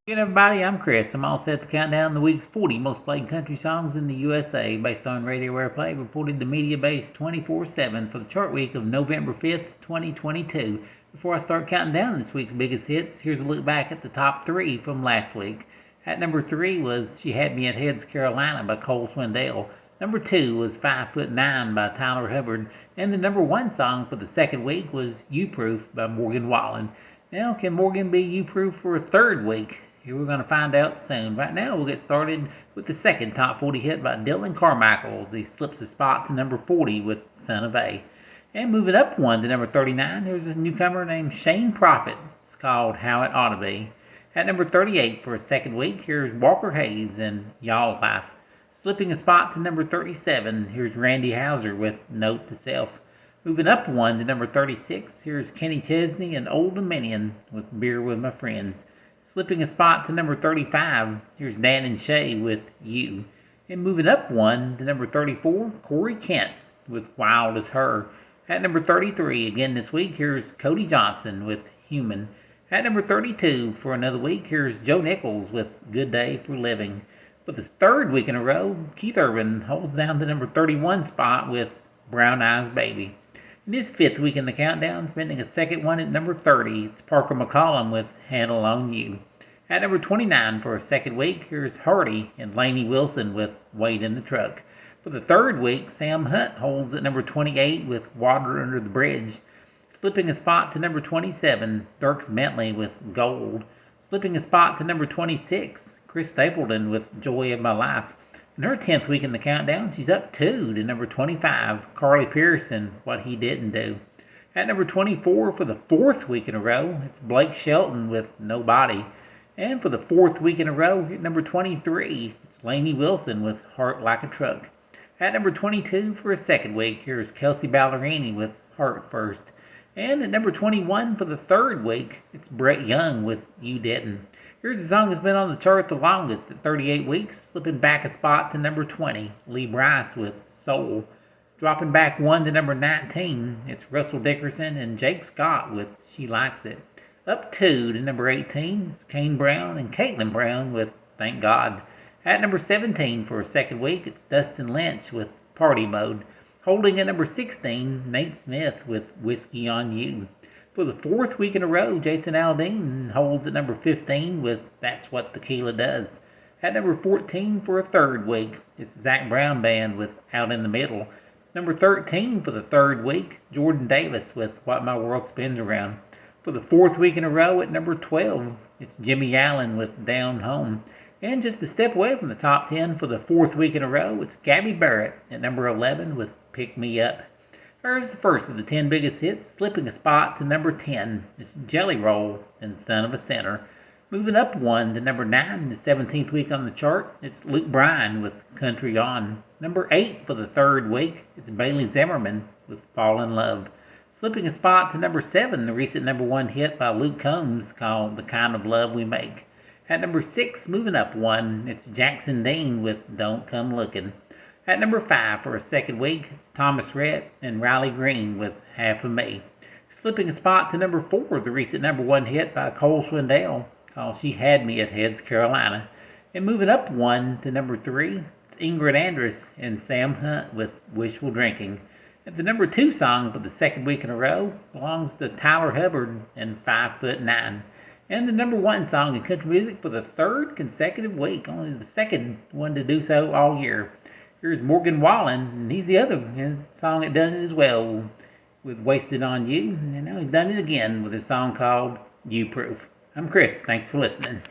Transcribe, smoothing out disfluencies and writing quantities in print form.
Good everybody, I'm Chris. I'm all set to count down the week's 40 most played country songs in the USA based on radio airplay reported to media base 24/7 for the chart week of November 5th, 2022. Before I start counting down this week's biggest hits, here's a look back at the top three from last week. At number 3 was She Had Me at Heads Carolina by Cole Swindell. Number 2 was 5'9" by Tyler Hubbard. And the number 1 song for the second week was You Proof by Morgan Wallen. Now, can Morgan be You Proof for a third week? Here we're going to find out soon. Right now, we'll get started with the second top 40 hit by Dylan Carmichael as he slips a spot to number 40 with Son of A. And moving up one to number 39, there's a newcomer named Shane Prophet. It's called How It Ought to Be. At number 38 for a second week, here's Walker Hayes and Y'all Life. Slipping a spot to number 37, here's Randy Houser with Note to Self. Moving up one to number 36, here's Kenny Chesney and Old Dominion with Beer with My Friends. Slipping a spot to number 35, here's Dan and Shay with You. And moving up one to number 34, Corey Kent with Wild as Her. At number 33, again this week, here's Cody Johnson with Human. At number 32, for another week, here's Joe Nichols with Good Day for Living. For the third week in a row, Keith Urban holds down the number 31 spot with Brown Eyes Baby. In his fifth week in the countdown, spending a second one at number 30, it's Parker McCollum with Handle on You. At number 29 for a second week, here's Hardy and Lainey Wilson with Wait in the Truck. For the third week, Sam Hunt holds at number 28 with Water Under the Bridge. Slipping a spot to number 27, Dierks Bentley with Gold. Slipping a spot to number 26, Chris Stapleton with Joy of My Life. In her 10th week in the countdown, she's up 2 to number 25, Carly Pearson, What He Didn't Do. At number 24 for the fourth week in a row, it's Blake Shelton with Nobody. And for the fourth week in a row, at number 23, it's Lainey Wilson with Heart Like a Truck. At number 22 for a second week, here's Kelsey Ballerini with Heart First. And at number 21 for the third week, it's Brett Young with You Didn't. Here's the song that's been on the chart the longest at 38 weeks, slipping back a spot to number 20, Lee Brice with Soul. Dropping back one to number 19, it's Russell Dickerson and Jake Scott with She Likes It. Up 2 to number 18, it's Kane Brown and Caitlin Brown with Thank God. At number 17 for a second week, it's Dustin Lynch with Party Mode. Holding at number 16, Nate Smith with Whiskey on You. For the fourth week in a row, Jason Aldean holds at number 15 with That's What Tequila Does. At number 14 for a third week, it's Zac Brown Band with Out in the Middle. Number 13 for the third week, Jordan Davis with What My World Spins Around. For the fourth week in a row at number 12, it's Jimmy Allen with Down Home. And just a step away from the top 10 for the fourth week in a row, it's Gabby Barrett at number 11 with Pick Me Up. Here's the first of the 10 biggest hits, slipping a spot to number 10. It's Jelly Roll and Son of a Sinner. Moving up one to number 9 in the 17th week on the chart, it's Luke Bryan with Country On. Number 8 for the third week, it's Bailey Zimmerman with Fall in Love. Slipping a spot to number 7, the recent number 1 hit by Luke Combs called The Kind of Love We Make. At number 6, moving up one, it's Jackson Dean with Don't Come Looking. At number 5 for a second week, it's Thomas Rhett and Riley Green with Half of Me. Slipping a spot to number 4, the recent number 1 hit by Cole Swindell called She Had Me at Heads Carolina. And moving up one to number 3, it's Ingrid Andress and Sam Hunt with Wishful Drinking. And the number 2 song for the second week in a row belongs to Tyler Hubbard and 5'9". And the number 1 song in country music for the third consecutive week, only the second one to do so all year. Here's Morgan Wallen, and he's the other song that done it as well with Wasted on You. And now he's done it again with a song called You Proof. I'm Chris. Thanks for listening.